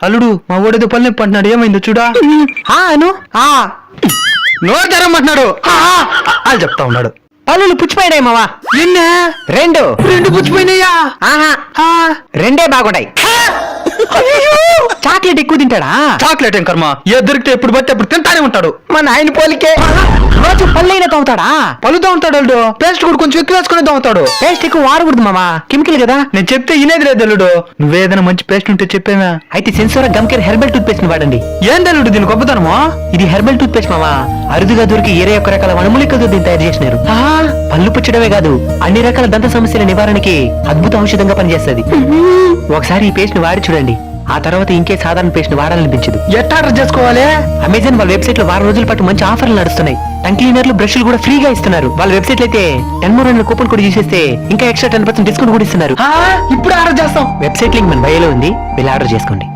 అల్లుడు మా ఓడేదో పళ్ళు నొప్పి అంటున్నాడు, ఏమైందో చూడా. అను నోరు తెరమంటున్నాడు అని చెప్తా ఉన్నాడు. పళ్ళు పుచ్చిపోయినాయి మావా. ఎన్నే? రెండు పుచ్చిపోయినాయా? రెండే బాగుంటాయి. చాక్లెట్ ఎక్కువ తింటాడా? చాక్లెట్ ఏం కర్మ, ఏ దొరికితే ఎప్పుడు పడితే అప్పుడు తింటానే ఉంటాడు. మా నాయన పోలికే. రోజు పళ్ళైనా తవ్వుతాడా? పళ్ళు దోముతాడు అల్లుడు, పేస్ట్ కూడా కొంచెం ఎక్కువ వేసుకుని దోముతాడు. పేస్ట్ ఎక్కువ వాడకూడదు మామా, కెమికల్ కదా. నేను చెప్తే ఇనేది లేదు అల్లుడు, నువ్వేదైనా మంచి పేస్ట్ ఉంటే చెప్పేమా. అయితే Sensora gum care herbal toothpaste ని వాడండి. ఏంది అల్లుడు దీని గొప్పతనమా? ఇది హెర్బల్ టూత్ పేస్ట్ మామా, అరుదుగా దొరికి 21 రకాల వనమూలికలతో దీన్ని తయారు చేసినారు. పళ్ళు పుచ్చడమే కాదు, అన్ని రకాల దంత సమస్యల నివారణకి అద్భుత ఔషధంగా పనిచేస్తుంది. ఒకసారి ఈ పేస్ట్ ని వాడి చూడండి, ఆ తర్వాత ఇంకే సాధారణ పేస్ట్ ని వాడాలనిపించదు. ఎట్లా ఆర్డర్ చేసుకోవాలి? అమెజాన్ వాళ్ళ వెబ్సైట్ లో వారం రోజుల పాటు మంచి ఆఫర్లు నడుస్తున్నాయి. టంగ్ క్లీనర్లు, బ్రష్లు కూడా ఫ్రీగా ఇస్తున్నారు. వాళ్ళ వెబ్సైట్ లో అయితే 10 కూపన్ కూడా చూసేస్తే ఇంకా ఎక్స్ట్రా 10% డిస్కౌంట్ కూడా ఇస్తున్నారు. ఇప్పుడు ఆర్డర్ చేస్తాం. వెబ్సైట్ లింక్ మన బయోలో ఉంది, వెళ్ళి ఆర్డర్ చేసుకోండి.